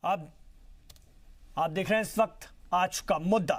अब आप देख रहे हैं इस वक्त आज का मुद्दा।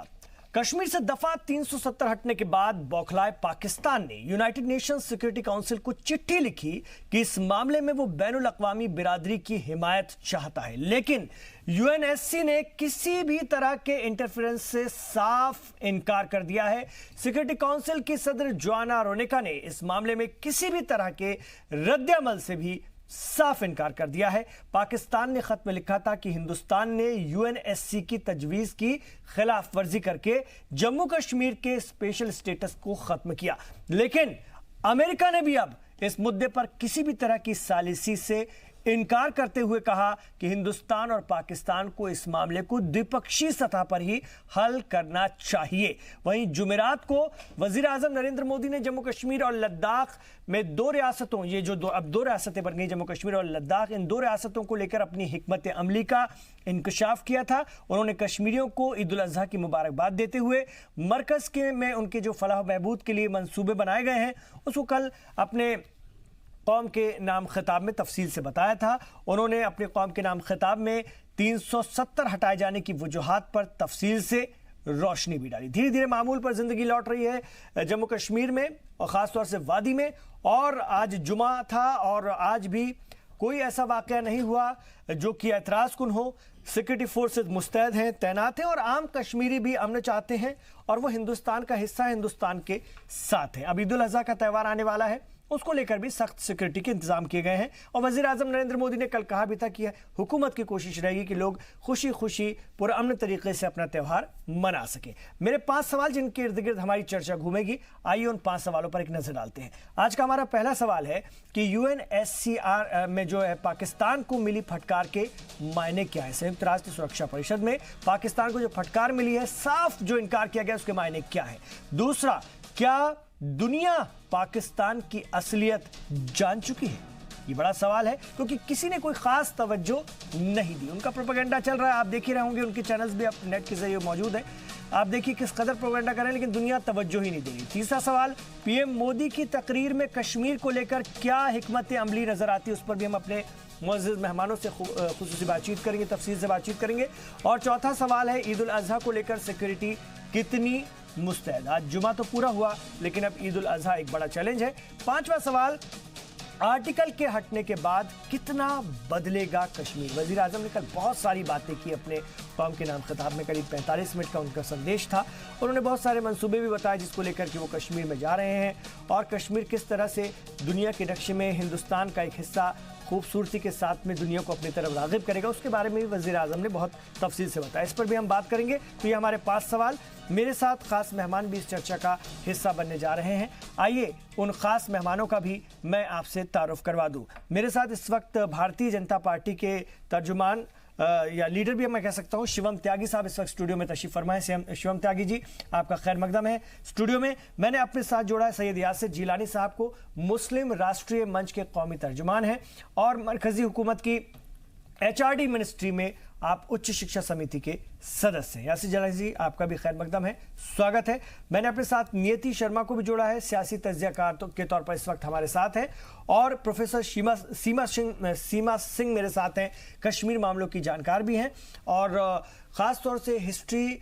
कश्मीर से दफा 370 हटने के बाद बौखलाए पाकिस्तान ने यूनाइटेड नेशंस सिक्योरिटी काउंसिल को चिट्ठी लिखी कि इस मामले में वो बैनुल अक़वामी बिरादरी की हिमायत चाहता है, लेकिन यूएनएससी ने किसी भी तरह के इंटरफेरेंस से साफ इनकार कर दिया है। सिक्योरिटी काउंसिल की सदर जोआना रोनेका ने इस मामले में किसी भी तरह के रद्द-ए-अमल से भी साफ इनकार कर दिया है। पाकिस्तान ने खत में लिखा था कि हिंदुस्तान ने यूएनएससी की तजवीज की खिलाफ वर्जी करके जम्मू कश्मीर के स्पेशल स्टेटस को खत्म किया, लेकिन अमेरिका ने भी अब इस मुद्दे पर किसी भी तरह की सालिसी से इनकार करते हुए कहा कि हिंदुस्तान और पाकिस्तान को इस मामले को द्विपक्षीय सतह पर ही हल करना चाहिए। वहीं जुमेरात को वजीर आजम नरेंद्र मोदी ने जम्मू कश्मीर और लद्दाख में दो रियासतों, ये जो अब दो रियासतें बन गई जम्मू कश्मीर और लद्दाख, इन दो रियासतों को लेकर अपनी हिकमत अमली का इंकशाफ किया था। उन्होंने कश्मीरियों को ईद उल अजहा की मुबारकबाद देते हुए मरकज के में उनके जो फलाह बहबूद के लिए मंसूबे बनाए गए हैं उसको कल अपने कौम के नाम खिताब में तफसील से बताया था। उन्होंने अपने कौम के नाम खिताब में 370 हटाए जाने की वजूहात पर तफसील से रोशनी भी डाली। धीरे धीरे मामूल पर जिंदगी लौट रही है जम्मू कश्मीर में और ख़ासतौर से वादी में। और आज जुमा था और आज भी कोई ऐसा वाक़या नहीं हुआ जो कि एतराज़ कुन हो। सिक्योरिटी फोर्सेस मुस्तैद हैं, तैनात हैं और आम कश्मीरी भी अमन चाहते हैं और वो हिंदुस्तान का हिस्सा, हिंदुस्तान के साथ है। अब ईद उल अजहा का त्यौहार आने वाला है, उसको लेकर भी सख्त सिक्योरिटी के इंतजाम किए गए हैं और वजीर आजम नरेंद्र मोदी ने कल कहा भी था कि हुकूमत की कोशिश रहेगी कि लोग खुशी खुशी पुरअमन तरीके से अपना त्यौहार मना सके। मेरे 5 सवाल जिनके इर्द गिर्द हमारी चर्चा घूमेगी, आइए उन 5 सवालों पर एक नजर डालते हैं। आज का हमारा पहला सवाल है कि यूएनएससीआर में जो है पाकिस्तान को मिली फटकार के मायने क्या है। संयुक्त राष्ट्र सुरक्षा परिषद में पाकिस्तान को जो फटकार मिली है, साफ जो इनकार किया गया उसके मायने क्या है। दूसरा, क्या दुनिया पाकिस्तान की असलियत जान चुकी है? ये बड़ा सवाल है क्योंकि किसी ने कोई खास तवज्जो नहीं दी। उनका प्रोपेगेंडा चल रहा है, आप देख ही रहे होंगे, उनके चैनल्स भी अब नेट के जरिए मौजूद है। आप देखिए किस कदर प्रोपेगेंडा कर रहे हैं, लेकिन दुनिया तवज्जो ही नहीं दे रही। तीसरा सवाल, पीएम मोदी की तकरीर में कश्मीर को लेकर क्या हिकमत अमली नजर आती है, उस पर भी हम अपने मुअज़्ज़ज़ मेहमानों से खुसूसी बातचीत करेंगे, तफसील से बातचीत करेंगे। और चौथा सवाल है, ईद उल अजहा को लेकर सिक्योरिटी कितनी मुस्तैद। आज जुमा तो पूरा हुआ, लेकिन अब ईद उल अजहा एक बड़ा चैलेंज है। पांचवा सवाल, आर्टिकल के हटने के बाद कितना बदलेगा कश्मीर। वजीर आजम ने कल बहुत सारी बातें की अपने कौम के नाम खिताब में, करीब 45 मिनट का उनका संदेश था। उन्होंने बहुत सारे मंसूबे भी बताए जिसको लेकर कि वो कश्मीर में जा रहे हैं और कश्मीर किस तरह से दुनिया के नक्शे में हिंदुस्तान का एक हिस्सा खूबसूरती के साथ में दुनिया को अपनी तरफ राग़िब करेगा, उसके बारे में भी वज़ीर आज़म ने बहुत तफसील से बताया। इस पर भी हम बात करेंगे। तो ये हमारे 5 सवाल। मेरे साथ ख़ास मेहमान भी इस चर्चा का हिस्सा बनने जा रहे हैं। आइए उन ख़ास मेहमानों का भी मैं आपसे तारुफ करवा दूँ। मेरे साथ इस वक्त भारतीय जनता पार्टी के तर्जुमान या लीडर भी मैं कह सकता हूं, शिवम त्यागी साहब इस वक्त स्टूडियो में तशरीफ फरमाए। शिवम त्यागी जी, आपका खैर मकदम है स्टूडियो में। मैंने अपने साथ जोड़ा है सैयद यासिर जिलानी साहब को, मुस्लिम राष्ट्रीय मंच के कौमी तर्जुमान हैं और मरकजी हुकूमत की एचआरडी मिनिस्ट्री में आप उच्च शिक्षा समिति के सदस्य हैं। यासिर जिलानी जी, आपका भी खैर मकदम है, स्वागत है। मैंने अपने साथ नियति शर्मा को भी जोड़ा है, सियासी तज्ज़ियाकार के तौर पर इस वक्त हमारे साथ हैं और प्रोफेसर सीमा सिंह मेरे साथ हैं, कश्मीर मामलों की जानकार भी हैं और ख़ास तौर से हिस्ट्री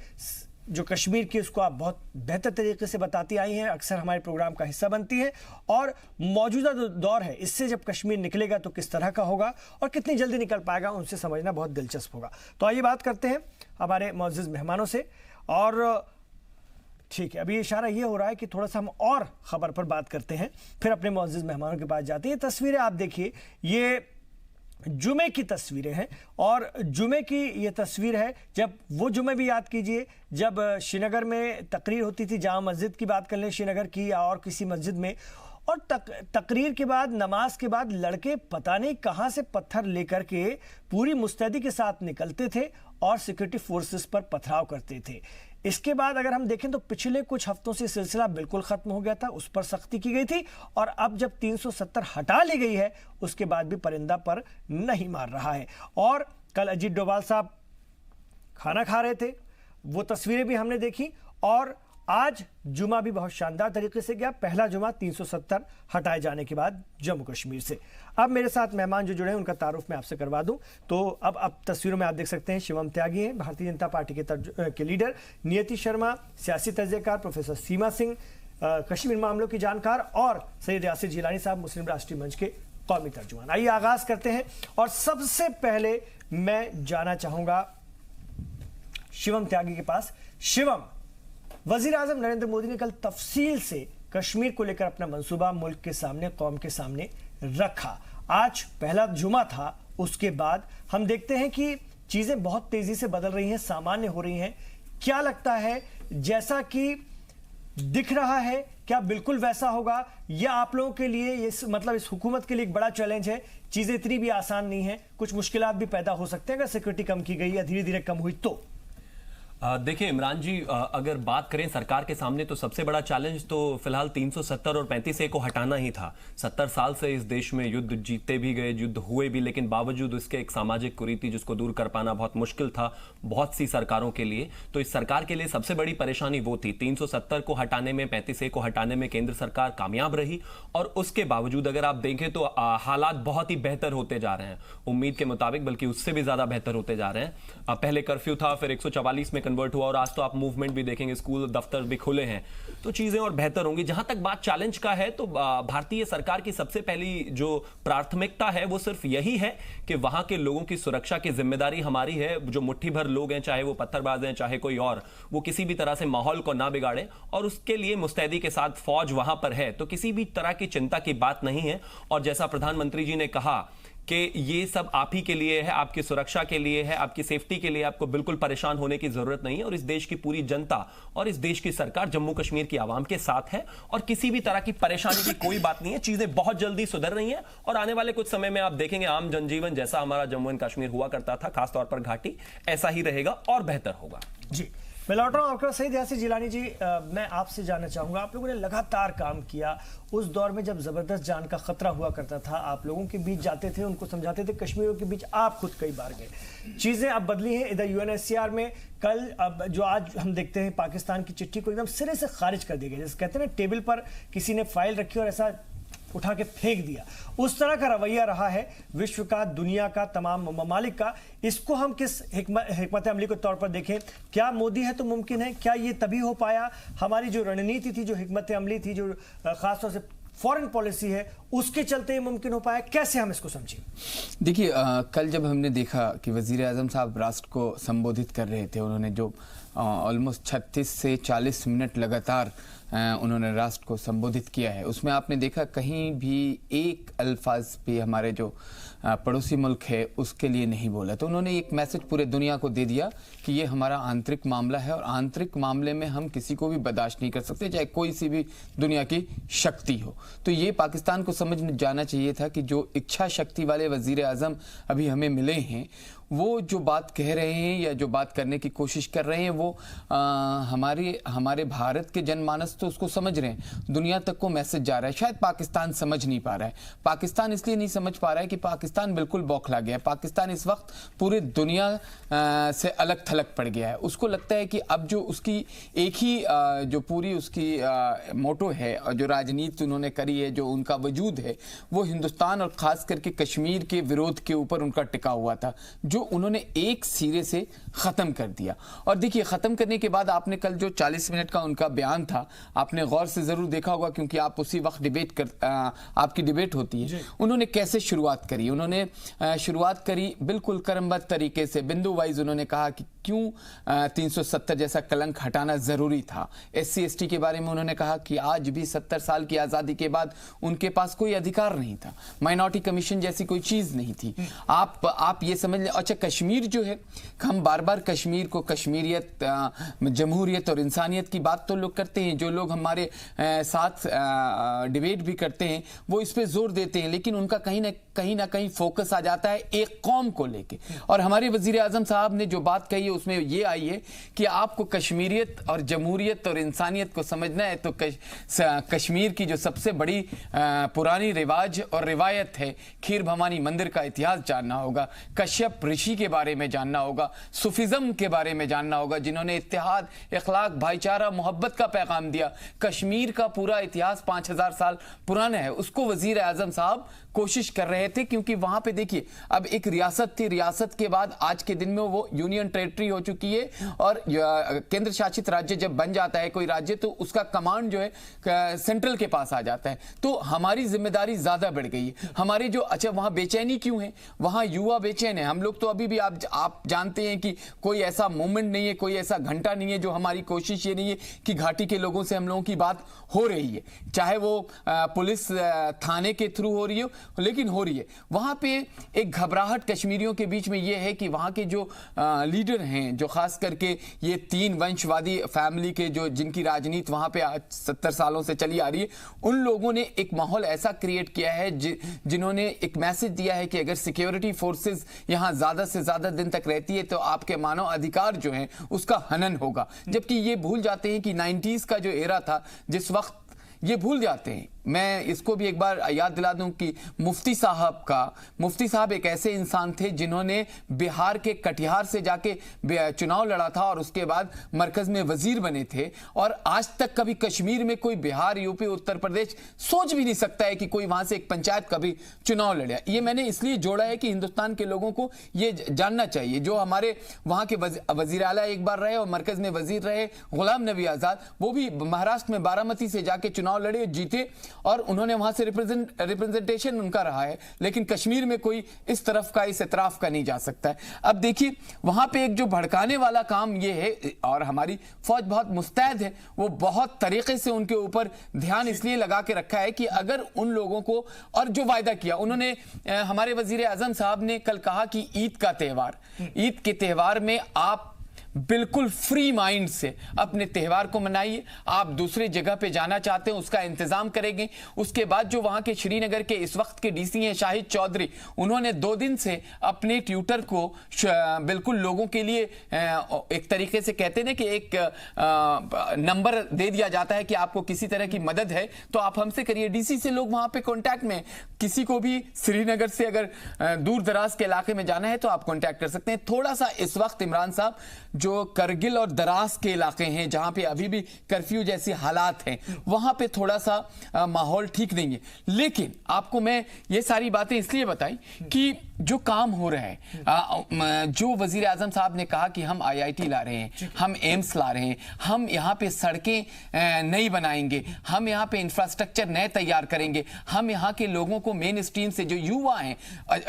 जो कश्मीर की उसको आप बहुत बेहतर तरीके से बताती आई हैं, अक्सर हमारे प्रोग्राम का हिस्सा बनती है। और मौजूदा दौर है, इससे जब कश्मीर निकलेगा तो किस तरह का होगा और कितनी जल्दी निकल पाएगा, उनसे समझना बहुत दिलचस्प होगा। तो आइए बात करते हैं हमारे मुअज़्ज़ज़ मेहमानों से। और ठीक है, अभी इशारा ये हो रहा है कि थोड़ा सा हम और ख़बर पर बात करते हैं, फिर अपने मुअज़्ज़ज़ मेहमानों के पास जाते हैं। ये तस्वीरें आप देखिए, ये जुमे की तस्वीरें हैं और जुमे की ये तस्वीर है, जब वो जुमे भी याद कीजिए जब श्रीनगर में तकरीर होती थी, जामा मस्जिद की बात कर लें श्रीनगर की या और किसी मस्जिद में, और तकरीर के बाद, नमाज के बाद लड़के पता नहीं कहां से पत्थर लेकर के पूरी मुस्तैदी के साथ निकलते थे और सिक्योरिटी फोर्सेस पर पथराव करते थे। इसके बाद अगर हम देखें तो पिछले कुछ हफ्तों से सिलसिला बिल्कुल खत्म हो गया था, उस पर सख्ती की गई थी और अब जब 370 हटा ली गई है उसके बाद भी परिंदा पर नहीं मार रहा है। और कल अजीत डोभाल साहब खाना खा रहे थे, वो तस्वीरें भी हमने देखी और आज जुमा भी बहुत शानदार तरीके से गया। पहला जुमा 370 हटाए जाने के बाद जम्मू कश्मीर से। अब मेरे साथ मेहमान जो जुड़े हैं उनका तारुफ मैं आपसे करवा दूं। तो अब तस्वीरों में आप देख सकते हैं शिवम त्यागी हैं, भारतीय जनता पार्टी के लीडर, नियति शर्मा सियासी तजज़ियाकार, प्रोफेसर सीमा सिंह कश्मीर मामलों की जानकार, और सैयद यासिर जिलानी साहब मुस्लिम राष्ट्रीय मंच के कौमी तर्जुमान। आइए आगाज करते हैं और सबसे पहले मैं जाना चाहूंगा शिवम त्यागी के पास। शिवम, वजीर आजम नरेंद्र मोदी ने कल तफसील से कश्मीर को लेकर अपना मंसूबा मुल्क के सामने, कौम के सामने रखा। आज पहला जुमा था, उसके बाद हम देखते हैं कि चीजें बहुत तेजी से बदल रही हैं, सामान्य हो रही हैं। क्या लगता है, जैसा कि दिख रहा है, क्या बिल्कुल वैसा होगा, या आप लोगों के लिए इस हुकूमत के लिए एक बड़ा चैलेंज है? चीजें इतनी भी आसान नहीं है, कुछ मुश्किलात भी पैदा हो सकते हैं अगर सिक्योरिटी कम की गई या धीरे धीरे कम हुई तो। देखिए इमरान जी, अगर बात करें सरकार के सामने तो सबसे बड़ा चैलेंज तो फिलहाल 370 और 35A को हटाना ही था। 70 साल से इस देश में युद्ध जीते भी गए, युद्ध हुए भी, लेकिन बावजूद इसके एक सामाजिक कुरीति जिसको दूर कर पाना बहुत मुश्किल था बहुत सी सरकारों के लिए। तो इस सरकार के लिए सबसे बड़ी परेशानी वो थी। 370 को हटाने में, 35A को हटाने में केंद्र सरकार कामयाब रही, और उसके बावजूद अगर आप देखें तो हालात बहुत ही बेहतर होते जा रहे हैं उम्मीद के मुताबिक, बल्कि उससे भी ज्यादा बेहतर होते जा रहे हैं। पहले कर्फ्यू था, फिर 144 में कन्वर्ट हुआ, और आज तो आप मूवमेंट भी देखेंगे, स्कूल दफ्तर भी खुले हैं, तो चीजें और बेहतर होंगी। जहां तक बात चैलेंज का है, तो भारतीय सरकार की सबसे पहली जो प्राथमिकता है वो सिर्फ यही है कि वहां के लोगों की सुरक्षा की जिम्मेदारी हमारी है। जो मुट्ठी भर लोग हैं, चाहे वो पत्थरबाज हैं चाहे कोई और, वो किसी भी तरह से माहौल को ना बिगाड़े, और उसके लिए मुस्तैदी के साथ फौज वहां पर है, तो किसी भी तरह की चिंता की बात नहीं है। और जैसा प्रधानमंत्री जी ने कहा कि ये सब आप ही के लिए है, आपकी सुरक्षा के लिए है, आपकी सेफ्टी के लिए, आपको बिल्कुल परेशान होने की जरूरत नहीं है। और इस देश की पूरी जनता और इस देश की सरकार जम्मू कश्मीर की आवाम के साथ है, और किसी भी तरह की परेशानी की कोई बात नहीं है। चीजें बहुत जल्दी सुधर रही हैं, और आने वाले कुछ समय में आप देखेंगे आम जनजीवन जैसा हमारा जम्मू एंड कश्मीर हुआ करता था, खासतौर पर घाटी, ऐसा ही रहेगा और बेहतर होगा। जी, मैं लौट रहा हूं आपका सैयद यासिर जिलानी जी। मैं आपसे जानना चाहूंगा, आप लोगों ने लगातार काम किया उस दौर में जब जबरदस्त जान का खतरा हुआ करता था, आप लोगों के बीच जाते थे, उनको समझाते थे, कश्मीरियों के बीच आप खुद कई बार गए। चीजें अब बदली हैं। इधर UNHCR में कल अब जो आज हम देखते हैं पाकिस्तान की चिट्ठी को एकदम सिरे से खारिज कर दी गई। जैसे कहते हैं ना, टेबल पर किसी ने फाइल रखी और ऐसा उठा के फेंक दिया, उस तरह का रवैया रहा है विश्व का, दुनिया का, तमाम ममालिक का। इसको हम किस हिकमत अमली के तौर पर देखें? क्या मोदी है तो मुमकिन है? क्या ये तभी हो पाया? हमारी जो रणनीति थी, जो हिकमत अमली थी, जो खासतौर से फॉरेन पॉलिसी है, उसके चलते ये मुमकिन हो पाया? कैसे हम इसको समझें? देखिए, कल जब हमने देखा कि वजीर आजम साहब राष्ट्र को संबोधित कर रहे थे, उन्होंने जो ऑलमोस्ट 36 से 40 मिनट लगातार उन्होंने राष्ट्र को संबोधित किया है, उसमें आपने देखा कहीं भी एक अल्फाज भी हमारे जो पड़ोसी मुल्क है उसके लिए नहीं बोला। तो उन्होंने एक मैसेज पूरे दुनिया को दे दिया कि ये हमारा आंतरिक मामला है, और आंतरिक मामले में हम किसी को भी बर्दाश्त नहीं कर सकते, चाहे कोई सी भी दुनिया की शक्ति हो। तो ये पाकिस्तान को समझ जाना चाहिए था कि जो इच्छा शक्ति वाले वजीर आजम अभी हमें मिले हैं, वो जो बात कह रहे हैं या जो बात करने की कोशिश कर रहे हैं, वो हमारे भारत के जनमानस तो उसको समझ रहे हैं, दुनिया तक को मैसेज जा रहा है। शायद पाकिस्तान समझ नहीं पा रहा है। पाकिस्तान इसलिए नहीं समझ पा रहा है कि पाकिस्तान बिल्कुल बौखला गया है। पाकिस्तान इस वक्त पूरी दुनिया से अलग थलग पड़ गया है। उसको लगता है कि अब जो उसकी एक ही जो पूरी उसकी मोटो है और जो राजनीति उन्होंने करी है, जो उनका वजूद है, वो हिंदुस्तान और खास करके कश्मीर के विरोध के ऊपर उनका टिका हुआ था, जो उन्होंने एक सिरे से खत्म कर दिया। और देखिए, खत्म करने के बाद आपने कल जो 40 मिनट का उनका बयान था, आपने गौर से जरूर देखा होगा, क्योंकि आप उसी वक्त आपकी डिबेट होती है। उन्होंने कैसे शुरुआत करी? उन्होंने शुरुआत करी बिल्कुल क्रमबद्ध तरीके से, बिंदु वाइज उन्होंने कहा कि क्यों 370 जैसा कलंक हटाना जरूरी था। SC ST के बारे में उन्होंने कहा कि आज भी 70 साल की आजादी के बाद उनके पास कोई अधिकार नहीं था, माइनॉरिटी कमीशन जैसी कोई चीज नहीं थी। आप ये समझ लें। अच्छा, कश्मीर जो है, हम बार बार कश्मीर को कश्मीरियत, जमहूरियत और इंसानियत की बात तो लोग करते हैं, जो लोग हमारे साथ डिबेट भी करते हैं वो इस पे जोर देते हैं, लेकिन उनका कहीं ना कहीं फोकस आ जाता है एक कौम को लेके। और हमारे वजीर आजम साहब ने जो बात कही है उसमें ये आई है कि आपको कश्मीरियत और जमहूरियत और इंसानियत को समझना है तो कश्मीर की जो सबसे बड़ी पुरानी रिवाज और रिवायत है, खीर भवानी मंदिर का इतिहास जानना होगा, कश्यप ऋषि के बारे में जानना होगा, सूफिज्म के बारे में जानना होगा, जिन्होंने इत्तेहाद, इखलाक, भाईचारा, मोहब्बत का पैगाम दिया। कश्मीर का पूरा इतिहास 5000 साल पुराना है, उसको वजीर आजम साहब कोशिश कर रहे थे, क्योंकि वहां पे देखिए अब एक रियासत थी, रियासत के बाद आज के दिन में वो यूनियन टेरिटरी हो चुकी है, और केंद्र शासित राज्य जब बन जाता है कोई राज्य तो उसका कमांड जो है सेंट्रल के पास आ जाता है। तो हमारी जिम्मेदारी ज्यादा बढ़ गई है हमारी। जो अच्छा वहां बेचैनी क्यों है, वहां युवा बेचैन है। हम लोग तो अभी भी आप जानते हैं कि कोई ऐसा मोमेंट नहीं है, कोई ऐसा घंटा नहीं है जो हमारी कोशिश ये नहीं है कि घाटी के लोगों से हम लोगों की बात हो रही है, चाहे वो पुलिस थाने के थ्रू हो रही हो, लेकिन हो रही है। वहां पे एक घबराहट कश्मीरियों के बीच में यह है कि वहां के जो लीडर हैं, जो खास करके ये 3 वंशवादी फैमिली के जो जिनकी राजनीति वहां पे 70 सालों से चली आ रही है, उन लोगों ने एक माहौल ऐसा क्रिएट किया है जिन्होंने एक मैसेज दिया है कि अगर सिक्योरिटी फोर्सेस यहां ज्यादा से ज्यादा दिन तक रहती है तो आपके मानव अधिकार जो हैं उसका हनन होगा। जबकि ये भूल जाते हैं कि 90s का जो एरा था, जिस वक्त ये भूल जाते हैं। मैं इसको भी एक बार याद दिला दूं कि मुफ्ती साहब एक ऐसे इंसान थे जिन्होंने बिहार के कटिहार से जाके चुनाव लड़ा था और उसके बाद मरकज में वजीर बने थे, और आज तक कभी कश्मीर में कोई बिहार, यूपी, उत्तर प्रदेश सोच भी नहीं सकता है कि कोई वहां से एक पंचायत कभी चुनाव लड़े। ये मैंने इसलिए जोड़ा है कि हिंदुस्तान के लोगों को ये जानना चाहिए। जो हमारे वहां के वजीर आला एक बार रहे और मरकज में वजीर रहे, गुलाम नबी आजाद, वो भी महाराष्ट्र में बारामती से जाके चुनाव लड़े, जीते, और उन्होंने वहां से रिप्रेजेंटेशन उनका रहा है। लेकिन कश्मीर में कोई इस तरफ का, इस इतराफ का नहीं जा सकता है। अब देखिए वहां पे एक जो भड़काने वाला काम ये है, और हमारी फौज बहुत मुस्तैद है, वो बहुत तरीके से उनके ऊपर ध्यान इसलिए लगा के रखा है कि अगर उन लोगों को, और जो वायदा किया उन्होंने, हमारे वजीर आजम साहब ने कल कहा कि ईद के त्यौहार में आप बिल्कुल फ्री माइंड से अपने त्यौहार को मनाइए। आप दूसरी जगह पे जाना चाहते हैं उसका इंतजाम करेंगे। उसके बाद जो वहां के श्रीनगर के इस वक्त के डीसी हैं शाहिद चौधरी, उन्होंने 2 दिन से अपने ट्विटर को बिल्कुल लोगों के लिए एक तरीके से कहते हैं ना कि एक नंबर दे दिया जाता है कि आपको किसी तरह की मदद है तो आप हमसे करिए। डीसी से लोग वहां पे कांटेक्ट में, किसी को भी श्रीनगर से अगर दूर दराज के इलाके में जाना है तो आप कांटेक्ट कर सकते हैं। थोड़ा सा इस वक्त इमरान साहब जो करगिल और दरास के इलाके हैं जहां पे अभी भी कर्फ्यू जैसी हालात हैं, वहां पे थोड़ा सा माहौल ठीक नहीं है। लेकिन आपको मैं ये सारी बातें इसलिए बताई कि जो काम हो रहा है, जो वजीर आजम साहब ने कहा कि हम IIT ला रहे हैं, हम एम्स ला रहे हैं, हम यहाँ पे सड़कें नई बनाएंगे, हम यहाँ पे इंफ्रास्ट्रक्चर नए तैयार करेंगे, हम यहाँ के लोगों को मेन स्ट्रीम से, जो युवा हैं,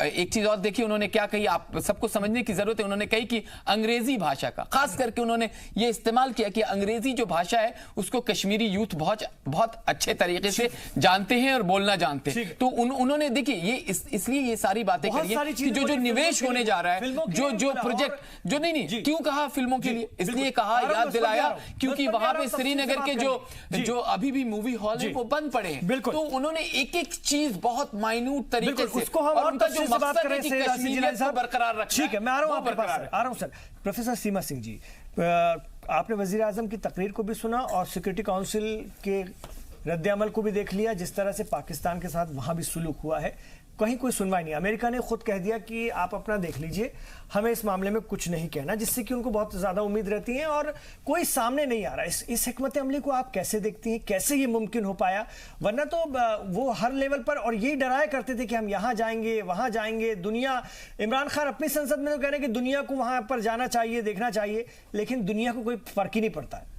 एक चीज और देखिए उन्होंने क्या कही, आप सबको समझने की जरूरत है। उन्होंने कही कि अंग्रेजी भाषा का खास करके उन्होंने ये इस्तेमाल किया कि अंग्रेजी जो भाषा है उसको कश्मीरी यूथ बहुत अच्छे तरीके से जानते हैं और बोलना जानते हैं। तो उन्होंने देखिए ये इसलिए ये सारी बातें करी कि जो निवेश होने जा रहा है, जो प्रोजेक्ट, जो नहीं क्यों कहा फिल्मों के लिए, इसलिए कहा, याद दिलाया क्योंकि वहां पे श्रीनगर के जो अभी भी मूवी हॉल है वो बंद पड़े हैं। तो उन्होंने एक एक चीज बहुत माइन्यूट तरीके से, और उनका जो मकसद है कि कश्मीरियत को बरकरार रखना। ठीक है, मैं आ रहा हूं सर। प्रोफेसर सीमा सिंह जी, आपने वजीर आजम की तकरीर को भी सुना और सिक्योरिटी काउंसिल के रद्द-ए-अमल को भी देख लिया, जिस तरह से पाकिस्तान के साथ वहां भी सुलूक हुआ है, कहीं कोई सुनवाई नहीं। अमेरिका ने खुद कह दिया कि आप अपना देख लीजिए, हमें इस मामले में कुछ नहीं कहना, जिससे कि उनको बहुत ज्यादा उम्मीद रहती है और कोई सामने नहीं आ रहा। इस हिकमत अमली को आप कैसे देखती हैं, कैसे ये मुमकिन हो पाया? वरना तो वो हर लेवल पर और यही डराया करते थे कि हम यहाँ जाएंगे, वहां जाएंगे, दुनिया, इमरान खान अपनी संसद में तो कह रहे हैं कि दुनिया को वहां पर जाना चाहिए, देखना चाहिए, लेकिन दुनिया को कोई फर्क ही नहीं पड़ता है।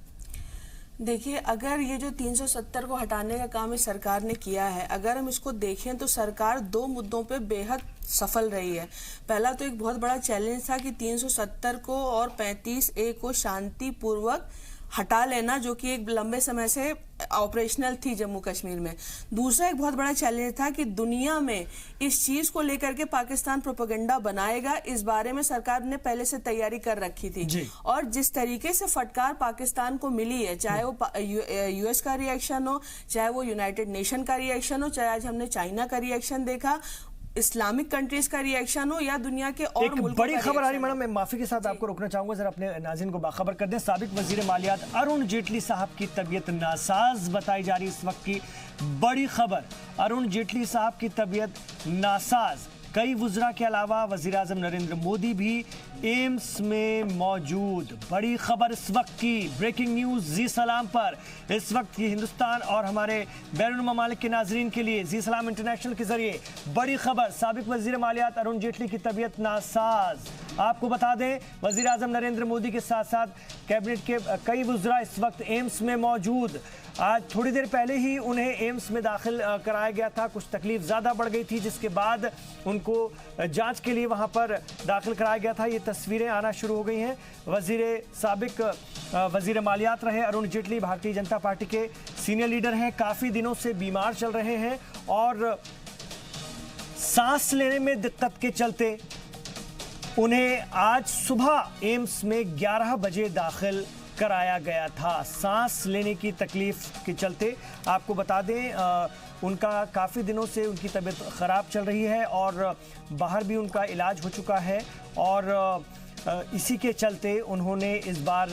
देखिए, अगर ये जो 370 को हटाने का काम इस सरकार ने किया है, अगर हम इसको देखें तो सरकार 2 मुद्दों पे बेहद सफल रही है। पहला तो एक बहुत बड़ा चैलेंज था कि 370 को और 35A को शांतिपूर्वक हटा लेना, जो कि एक लंबे समय से ऑपरेशनल थी जम्मू कश्मीर में। दूसरा एक बहुत बड़ा चैलेंज था कि दुनिया में इस चीज को लेकर के पाकिस्तान प्रोपेगेंडा बनाएगा, इस बारे में सरकार ने पहले से तैयारी कर रखी थी। और जिस तरीके से फटकार पाकिस्तान को मिली है, चाहे वो US का रिएक्शन हो, चाहे वो यूनाइटेड नेशन का रिएक्शन हो, चाहे आज हमने चाइना का रिएक्शन देखा, इस्लामिक कंट्रीज का रिएक्शन हो या दुनिया के और एक मुल्कों बड़ी का खबर आ रही reaction मैडम, मैं माफी के साथ आपको रोकना चाहूंगा, जरा अपने नाज़रीन को बाखबर कर दें। साबिक वजीर मालियात अरुण जेटली साहब की तबीयत नासाज बताई जा रही है। इस वक्त की बड़ी खबर, अरुण जेटली साहब की तबीयत नासाज। कई वुज़रा के अलावा वज़ीर आज़म नरेंद्र मोदी भी एम्स में मौजूद। बड़ी खबर इस वक्त की, ब्रेकिंग न्यूज़ जी सलाम पर इस वक्त की हिंदुस्तान और हमारे बैरून ममालिक के नाजरीन के लिए जी सलाम इंटरनेशनल के जरिए बड़ी खबर, साबिक वज़ीर मालियात अरुण जेटली की तबीयत नासाज। आपको बता दें, वज़ीर आज़म नरेंद्र मोदी के साथ साथ कैबिनेट के कई वुज़रा इस वक्त एम्स में मौजूद। आज थोड़ी देर पहले ही उन्हें एम्स में दाखिल कराया गया था। कुछ तकलीफ ज़्यादा बढ़ गई थी, जिसके बाद उनको जांच के लिए वहां पर दाखिल कराया गया था। ये तस्वीरें आना शुरू हो गई हैं। साबिक वज़ीर मालियात रहे अरुण जेटली, भारतीय जनता पार्टी के सीनियर लीडर हैं, काफ़ी दिनों से बीमार चल रहे हैं और सांस लेने में दिक्कत के चलते उन्हें आज सुबह एम्स में 11 बजे दाखिल कराया गया था। सांस लेने की तकलीफ के चलते आपको बता दें, उनका काफ़ी दिनों से उनकी तबीयत ख़राब चल रही है और बाहर भी उनका इलाज हो चुका है और इसी के चलते उन्होंने इस बार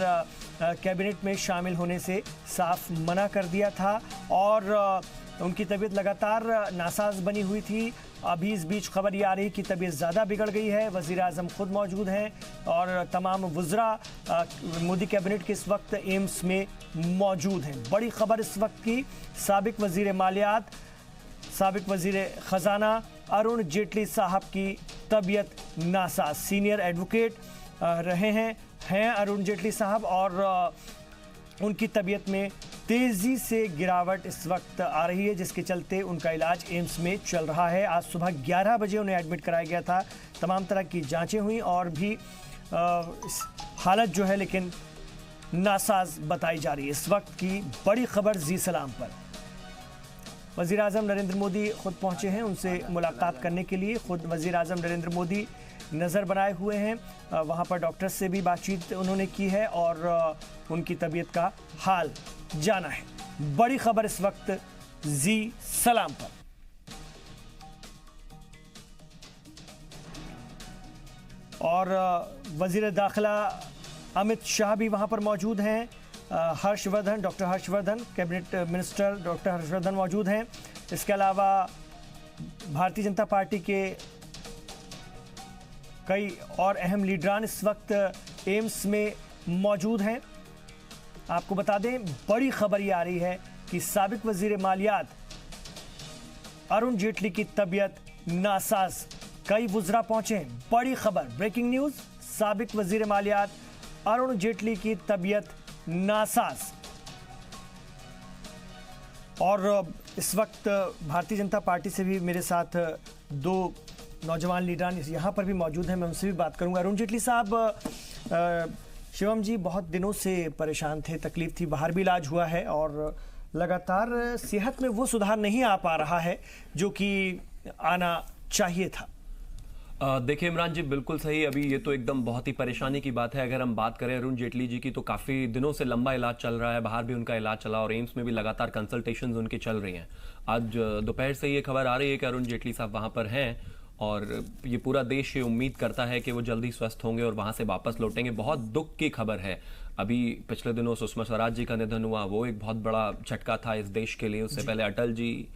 कैबिनेट में शामिल होने से साफ मना कर दिया था और उनकी तबीयत लगातार नासाज बनी हुई थी। अभी इस बीच खबर ये आ रही कि तबीयत ज़्यादा बिगड़ गई है। वज़ीर आज़म खुद मौजूद हैं और तमाम वुज़रा मोदी कैबिनेट के इस वक्त एम्स में मौजूद हैं। बड़ी खबर इस वक्त की, साबिक वज़ीर मालियात, साबिक वज़ीर ख़जाना अरुण जेटली साहब की तबीयत नासाज। सीनियर एडवोकेट रहे हैं अरुण जेटली साहब और उनकी तबीयत में तेज़ी से गिरावट इस वक्त आ रही है, जिसके चलते उनका इलाज एम्स में चल रहा है। आज सुबह 11 बजे उन्हें एडमिट कराया गया था। तमाम तरह की जांचें हुई और भी हालत जो है लेकिन नासाज बताई जा रही है। इस वक्त की बड़ी खबर जी सलाम पर वज़ीर आज़म नरेंद्र मोदी खुद पहुंचे हैं, उनसे मुलाकात करने के लिए। खुद वज़ीर आज़म नरेंद्र मोदी नज़र बनाए हुए हैं, वहाँ पर डॉक्टर्स से भी बातचीत उन्होंने की है और उनकी तबीयत का हाल जाना है। बड़ी खबर इस वक्त जी सलाम पर। और वज़ीर दाखिला अमित शाह भी वहाँ पर मौजूद हैं। Harshvardhan, doctor Harshvardhan, cabinet minister doctor Harshvardhan मौजूद हैं। इसके अलावा भारतीय जनता पार्टी के कई और अहम लीडरान इस वक्त एम्स में मौजूद हैं। आपको बता दें, बड़ी खबर ये आ रही है कि साबिक वज़ीर मालियात अरुण जेटली की तबीयत नासाज। कई वुज़रा पहुंचे हैं। बड़ी खबर, ब्रेकिंग न्यूज़, साबिक वज़ीर मालियात अरुण जेटली की तबीयत नासाज। और इस वक्त भारतीय जनता पार्टी से भी मेरे साथ दो नौजवान लीडरान यहाँ पर भी मौजूद हैं, मैं उनसे भी बात करूंगा। अरुण जेटली साहब, शिवम जी बहुत दिनों से परेशान थे, तकलीफ थी, बाहर भी इलाज हुआ है और लगातार सेहत में वो सुधार नहीं आ पा रहा है जो कि आना चाहिए था। देखिए इमरान जी, बिल्कुल सही। अभी ये तो एकदम बहुत ही परेशानी की बात है। अगर हम बात करें अरुण जेटली जी की, तो काफ़ी दिनों से लंबा इलाज चल रहा है, बाहर भी उनका इलाज चला और एम्स में भी लगातार कंसल्टेशंस उनकी चल रही हैं। आज दोपहर से ये खबर आ रही है कि अरुण जेटली साहब वहाँ पर हैं और ये पूरा देश ये उम्मीद करता है कि वो जल्दी स्वस्थ होंगे और वहाँ से वापस लौटेंगे। बहुत दुख की खबर है। अभी पिछले दिनों सुषमा स्वराज जी का निधन हुआ, वो एक बहुत बड़ा झटका था इस देश के लिए। उससे पहले अटल जी,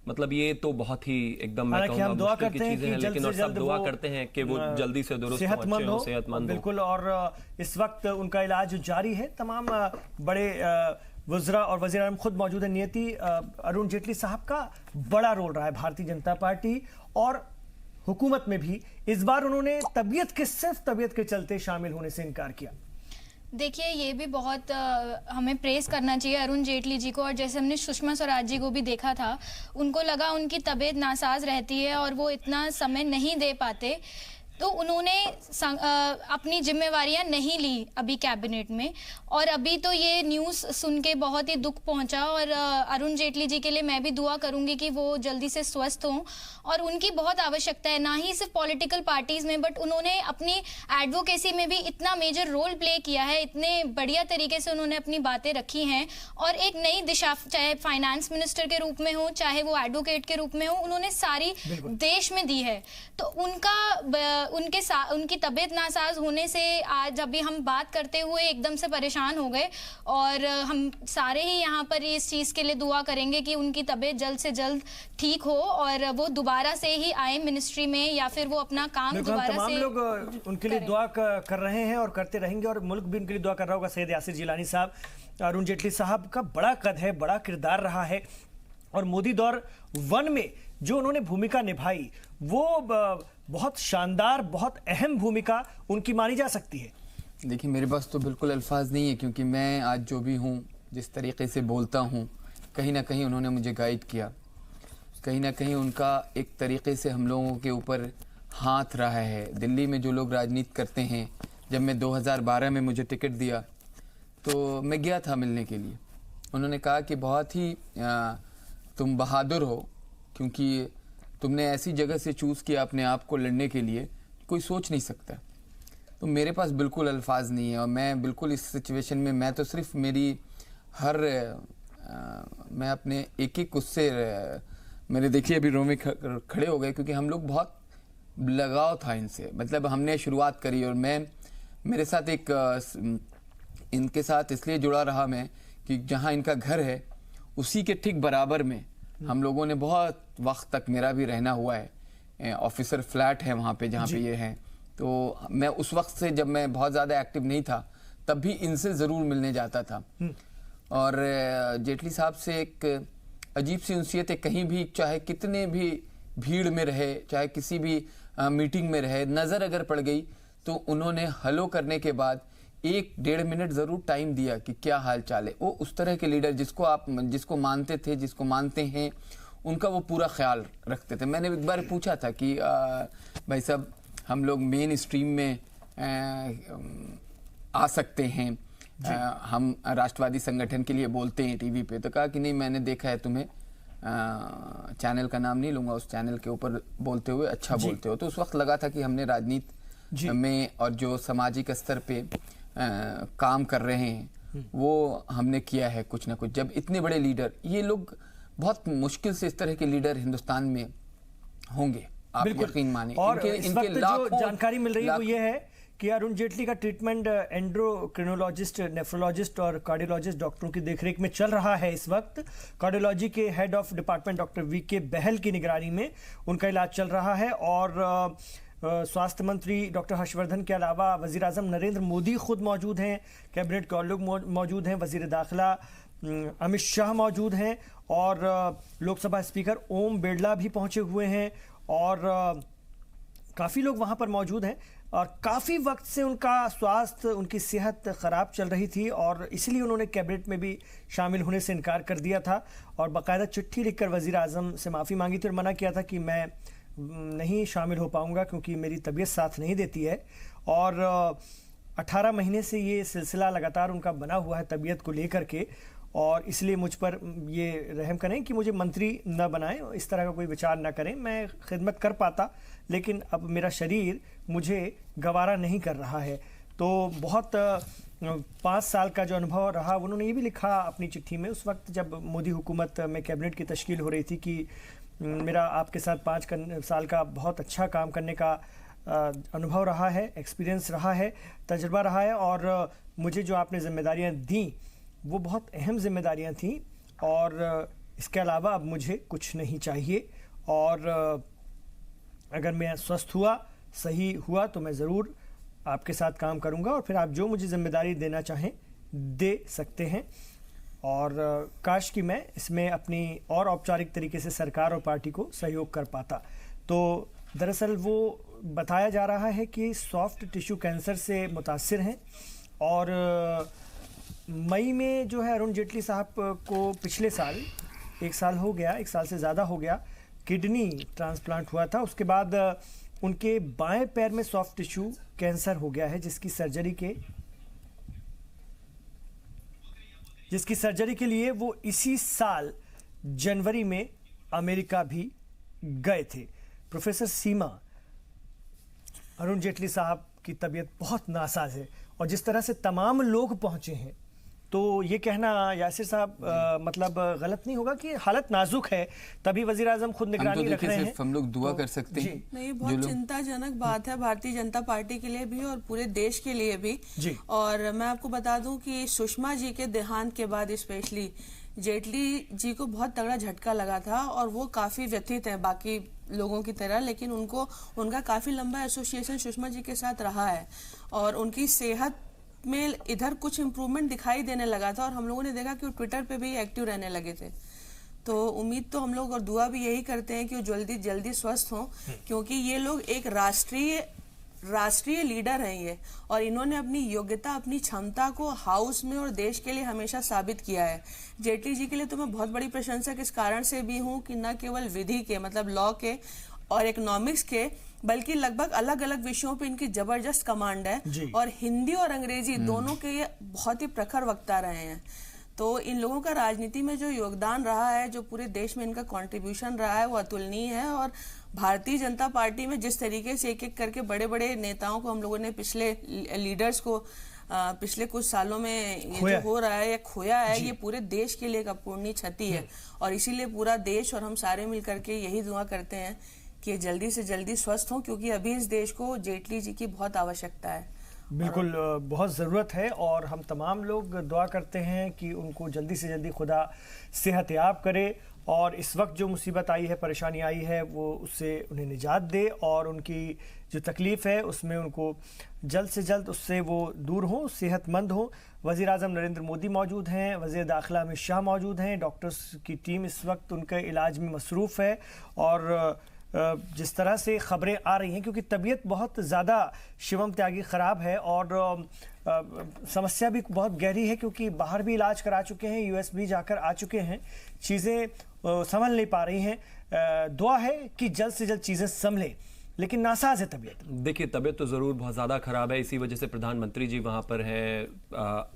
मतलब ये तो बहुत ही एकदम मैं कहूँगा मुश्किल की चीजें हैं, लेकिन और सब दुआ करते हैं कि वो जल्दी से दुरुस्त सेहतमंद हो, सेहतमंद बिल्कुल। और इस वक्त उनका इलाज जारी है। तमाम बड़े वज़रा और वज़ीर आज़म खुद मौजूद है। नियति, अरुण जेटली साहब का बड़ा रोल रहा है भारतीय जनता पार्टी और हुकूमत में भी। इस बार उन्होंने सिर्फ तबीयत के चलते शामिल होने से इनकार किया। देखिए, ये भी बहुत हमें प्रेस करना चाहिए अरुण जेटली जी को। और जैसे हमने सुषमा स्वराज जी को भी देखा था, उनको लगा उनकी तबीयत नासाज रहती है और वो इतना समय नहीं दे पाते, तो उन्होंने अपनी जिम्मेवारियां नहीं ली अभी कैबिनेट में। और अभी तो ये न्यूज़ सुन के बहुत ही दुख पहुंचा, और अरुण जेटली जी के लिए मैं भी दुआ करूंगी कि वो जल्दी से स्वस्थ हों, और उनकी बहुत आवश्यकता है, ना ही सिर्फ पॉलिटिकल पार्टीज में बट उन्होंने अपनी एडवोकेसी में भी इतना मेजर रोल प्ले किया है, इतने बढ़िया तरीके से उन्होंने अपनी बातें रखी हैं, और एक नई दिशा, चाहे फाइनेंस मिनिस्टर के रूप में हो चाहे वो एडवोकेट के रूप में हो, उन्होंने सारी देश में दी है। तो उनकी तबीयत नासाज होने से आज अभी हम बात करते हुए एकदम से परेशान हो गए, और हम सारे ही यहाँ पर इस चीज़ के लिए दुआ करेंगे कि उनकी तबीयत जल्द से जल्द ठीक हो और वो दोबारा से ही आए मिनिस्ट्री में, या फिर वो अपना काम दोबारा तमाम से लोग उनके लिए दुआ कर रहे हैं और करते रहेंगे, और मुल्क भी उनके लिए दुआ कर रहा होगा। सैयद यासिर जिलानी साहब, अरुण जेटली साहब का बड़ा कद है, बड़ा किरदार रहा है, और मोदी दौर 1 में जो उन्होंने भूमिका निभाई वो बहुत शानदार, बहुत अहम भूमिका उनकी मानी जा सकती है। देखिए, मेरे पास तो बिल्कुल अल्फाज नहीं है, क्योंकि मैं आज जो भी हूँ, जिस तरीके से बोलता हूँ, कहीं ना कहीं उन्होंने मुझे गाइड किया, कहीं ना कहीं उनका एक तरीके से हम लोगों के ऊपर हाथ रहा है। दिल्ली में जो लोग राजनीति करते हैं, जब मैं 2012 में मुझे टिकट दिया तो मैं गया था मिलने के लिए। उन्होंने कहा कि बहुत ही तुम बहादुर हो, क्योंकि तुमने ऐसी जगह से चूज़ किया अपने आप को लड़ने के लिए, कोई सोच नहीं सकता। तो मेरे पास बिल्कुल अल्फाज नहीं है, और मैं बिल्कुल इस सिचुएशन में, मैं तो सिर्फ मेरी मैं अपने एक उससे मैंने देखिए अभी रोमे खड़े हो गए, क्योंकि हम लोग बहुत लगाव था इनसे। मतलब हमने शुरुआत करी, और मैं मेरे साथ इनके साथ इसलिए जुड़ा रहा मैं कि जहाँ इनका घर है उसी के ठीक बराबर में हम लोगों ने बहुत वक्त तक, मेरा भी रहना हुआ है, ऑफिसर फ्लैट है वहाँ पे जहाँ पे ये है। तो मैं उस वक्त से, जब मैं बहुत ज़्यादा एक्टिव नहीं था, तब भी इनसे ज़रूर मिलने जाता था। और जेटली साहब से एक अजीब सी उनसियत है, कहीं भी चाहे कितने भी भीड़ में रहे, चाहे किसी भी मीटिंग में रहे, नज़र अगर पड़ गई तो उन्होंने हेलो करने के बाद 1-1.5 मिनट ज़रूर टाइम दिया कि क्या हाल चाल है। वो उस तरह के लीडर जिसको मानते थे, जिसको मानते हैं, उनका वो पूरा ख्याल रखते थे। मैंने एक बार पूछा था कि भाई साहब, हम लोग मेन स्ट्रीम में आ सकते हैं, हम राष्ट्रवादी संगठन के लिए बोलते हैं टीवी पे, तो कहा कि नहीं, मैंने देखा है तुम्हें, चैनल का नाम नहीं लूँगा, उस चैनल के ऊपर बोलते हुए अच्छा बोलते हो। तो उस वक्त लगा था कि हमने राजनीति में और जो सामाजिक स्तर पे काम कर रहे हैं वो हमने किया है कुछ ना कुछ। जब इतने बड़े लीडर, ये लोग बहुत मुश्किल से इस तरह के लीडर हिंदुस्तान में होंगे, आप यकीन मानिए। और इस वक्त जो जानकारी मिल रही है वो ये है कि अरुण जेटली का ट्रीटमेंट एंड्रोक्रिनोलॉजिस्ट, नेफ्रोलॉजिस्ट और कार्डियोलॉजिस्ट डॉक्टरों की देखरेख में चल रहा है। इस वक्त कार्डियोलॉजी के head of department doctor VK Bahal की निगरानी में उनका इलाज चल रहा है। और स्वास्थ्य मंत्री डॉक्टर हर्षवर्धन के अलावा वजीर आजम नरेंद्र मोदी खुद मौजूद हैं, कैबिनेट के और लोग मौजूद हैं, वजीर दाखिला अमित शाह मौजूद हैं, और लोकसभा स्पीकर ओम बिरला भी पहुंचे हुए हैं, और काफ़ी लोग वहां पर मौजूद हैं। और काफ़ी वक्त से उनका स्वास्थ्य, उनकी सेहत ख़राब चल रही थी, और इसलिए उन्होंने कैबिनेट में भी शामिल होने से इनकार कर दिया था, और बाकायदा चिट्ठी लिखकर वज़ीर आज़म से माफ़ी मांगी थी और मना किया था कि मैं नहीं शामिल हो पाऊंगा क्योंकि मेरी तबीयत साथ नहीं देती है। और 18 महीने से ये सिलसिला लगातार उनका बना हुआ है तबीयत को लेकर के, और इसलिए मुझ पर ये रहम करें कि मुझे मंत्री न बनाएं, इस तरह का कोई विचार न करें। मैं खिदमत कर पाता, लेकिन अब मेरा शरीर मुझे गवारा नहीं कर रहा है। तो बहुत 5 साल का जो अनुभव रहा, उन्होंने ये भी लिखा अपनी चिट्ठी में उस वक्त जब मोदी हुकूमत में कैबिनेट की तश्कील हो रही थी कि मेरा आपके साथ 5 साल का बहुत अच्छा काम करने का अनुभव रहा है, एक्सपीरियंस रहा है, तजुर्बा रहा है, और मुझे जो आपने जिम्मेदारियां दी वो बहुत अहम जिम्मेदारियां थीं, और इसके अलावा अब मुझे कुछ नहीं चाहिए। और अगर मैं स्वस्थ हुआ, सही हुआ, तो मैं ज़रूर आपके साथ काम करूंगा, और फिर आप जो मुझे जिम्मेदारी देना चाहें दे सकते हैं। और काश कि मैं इसमें अपनी और औपचारिक तरीके से सरकार और पार्टी को सहयोग कर पाता। तो दरअसल वो बताया जा रहा है कि सॉफ्ट टिश्यू कैंसर से मुतासिर हैं, और मई में जो है अरुण जेटली साहब को पिछले साल 1 साल हो गया, 1 साल से ज़्यादा हो गया, किडनी ट्रांसप्लांट हुआ था। उसके बाद उनके बाएं पैर में सॉफ्ट टिश्यू कैंसर हो गया है, जिसकी सर्जरी के लिए वो इसी साल जनवरी में अमेरिका भी गए थे। प्रोफेसर सीमा, अरुण जेटली साहब की तबीयत बहुत नासाज है और जिस तरह से तमाम लोग पहुंचे हैं, तो ये कहना यासिर साहब मतलब गलत नहीं होगा कि हालत नाजुक है, तभी वजीर आजम खुद निगरानी रख रहे हैं। हम लोग दुआ कर सकते हैं। नहीं, बहुत चिंताजनक बात है भारतीय जनता पार्टी के लिए भी और पूरे देश के लिए भी जी। और मैं आपको बता दूं कि सुषमा जी के देहांत के बाद स्पेशली जेटली जी को बहुत तगड़ा झटका लगा था और वो काफी व्यथित हैं बाकी लोगों की तरह, लेकिन उनका काफी लंबा एसोसिएशन सुषमा जी के साथ रहा है और उनकी सेहत में इधर कुछ इम्प्रूवमेंट दिखाई देने लगा था और हम लोगों ने देखा कि वो ट्विटर पे भी एक्टिव रहने लगे थे। तो उम्मीद तो हम लोग और दुआ भी यही करते हैं कि वो जल्दी जल्दी स्वस्थ हों, क्योंकि ये लोग एक राष्ट्रीय लीडर हैं ये, और इन्होंने अपनी योग्यता, अपनी क्षमता को हाउस में और देश के लिए हमेशा साबित किया है। जेटली जी के लिए तो मैं बहुत बड़ी प्रशंसक इस कारण से भी हूँ कि न केवल विधि के मतलब लॉ के और इकोनॉमिक्स के, बल्कि लगभग अलग अलग विषयों पे इनकी जबरदस्त कमांड है और हिंदी और अंग्रेजी दोनों के ये बहुत ही प्रखर वक्ता रहे हैं। तो इन लोगों का राजनीति में जो योगदान रहा है, जो पूरे देश में इनका कंट्रीब्यूशन रहा है, वो अतुलनीय है। और भारतीय जनता पार्टी में जिस तरीके से एक एक करके बड़े बड़े नेताओं को हम लोगों ने पिछले लीडर्स को पिछले कुछ सालों में ये जो हो रहा है या खोया है, ये पूरे देश के लिए एक अपूरणीय क्षति है और इसीलिए पूरा देश और हम सारे मिलकर के यही दुआ करते हैं कि जल्दी से जल्दी स्वस्थ हों, क्योंकि अभी इस देश को जेटली जी की बहुत आवश्यकता है। बिल्कुल, बहुत ज़रूरत है और हम तमाम लोग दुआ करते हैं कि उनको जल्दी से जल्दी खुदा सेहतयाब करे और इस वक्त जो मुसीबत आई है, परेशानी आई है, वो उससे उन्हें निजात दे और उनकी जो तकलीफ़ है उसमें उनको जल्द से जल्द उससे वो दूर हों, सेहतमंद हों। वज़ीर आज़म नरेंद्र मोदी मौजूद हैं, वज़ीर दाखिला अमित शाह मौजूद हैं, डॉक्टर्स की टीम इस वक्त उनके इलाज में मसरूफ़ है और जिस तरह से खबरें आ रही हैं, क्योंकि तबीयत बहुत ज़्यादा शिवम त्यागी ख़राब है और समस्या भी बहुत गहरी है, क्योंकि बाहर भी इलाज करा चुके हैं, यूएस भी जाकर आ चुके हैं, चीज़ें संभल नहीं पा रही हैं। दुआ है कि जल्द से जल्द चीज़ें संभलें, लेकिन नासाज है तबीयत। देखिए, तबीयत तो ज़रूर बहुत ज़्यादा ख़राब है, इसी वजह से प्रधानमंत्री जी वहाँ पर हैं,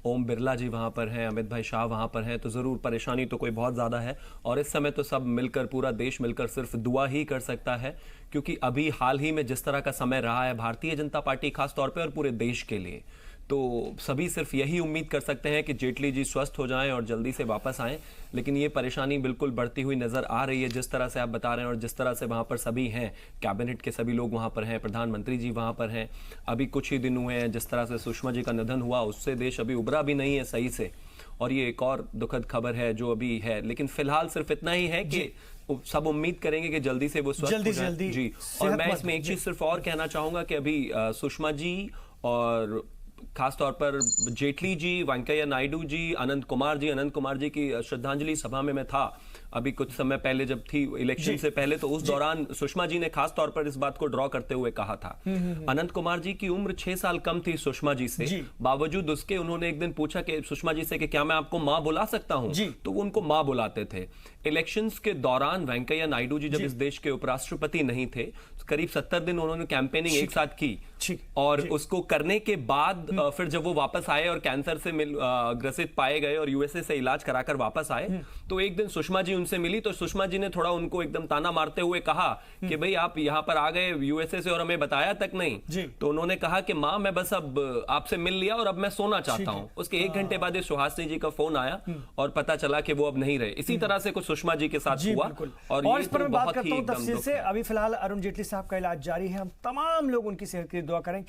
ओम बिरला जी वहाँ पर हैं, अमित भाई शाह वहाँ पर हैं, तो ज़रूर परेशानी तो कोई बहुत ज़्यादा है और इस समय तो सब मिलकर, पूरा देश मिलकर सिर्फ दुआ ही कर सकता है, क्योंकि अभी हाल ही में जिस तरह का समय रहा है भारतीय जनता पार्टी खास तौर पे और पूरे देश के लिए, तो सभी सिर्फ यही उम्मीद कर सकते हैं कि जेटली जी स्वस्थ हो जाएं और जल्दी से वापस आएं। लेकिन ये परेशानी बिल्कुल बढ़ती हुई नज़र आ रही है, जिस तरह से आप बता रहे हैं और जिस तरह से वहाँ पर सभी हैं, कैबिनेट के सभी लोग वहाँ पर हैं, प्रधानमंत्री जी वहाँ पर हैं। अभी कुछ ही दिन हुए हैं जिस तरह से सुषमा जी का निधन हुआ, उससे देश अभी उभरा भी नहीं है सही से, और ये एक और दुखद खबर है जो अभी है। लेकिन फिलहाल सिर्फ इतना ही है कि सब उम्मीद करेंगे कि जल्दी से वो स्वस्थ हो जाए। जी, और मैं इसमें एक चीज़ सिर्फ और कहना चाहूँगा कि अभी सुषमा जी और खास तौर पर जेटली जी, वेंकैया नायडू जी, अनंत कुमार जी की श्रद्धांजलि सभा में मैं था अभी कुछ समय पहले जब थी इलेक्शन से पहले, तो उस दौरान सुषमा जी ने खास तौर पर इस बात को ड्रॉ करते हुए कहा था। अनंत कुमार जी की उम्र 6 साल कम थी सुषमा जी से, बावजूद उसके उन्होंने एक दिन पूछा कि सुषमा जी से कि क्या मैं आपको मां बुला सकता हूं, तो वो उनको मां बुलाते थे। इलेक्शंस के दौरान वेंकैया नायडू जी जब इस देश के उपराष्ट्रपति नहीं थे, करीब 70 दिन उन्होंने कैंपेनिंग एक साथ की और उसको करने के बाद फिर जब वो वापस आए और कैंसर से ग्रसित पाए गए और यूएसए से इलाज कराकर वापस आए, तो एक दिन सुषमा जी उनसे मिली, तो सुषमा जी ने थोड़ा उनको एकदम ताना मारते हुए कहा कि भाई आप यहाँ पर आ गए यूएसए से और हमें बताया तक नहीं। तो उन्होंने कहा कि माँ मैं बस अब आपसे मिल लिया और अब मैं सोना चाहता हूँ। उसके 1 घंटे बाद सुहासिनी जी का फोन आया और पता चला कि वो अब नहीं रहे। इसी तरह से कुछ सुषमा जी के साथ हुआ और इस पर मैं बात करता हूँ तफसील से। अभी फिलहाल अरुण जेटली साहब का इलाज जारी है, हम तमाम लोग उनकी सेहत के लिए दुआ करें।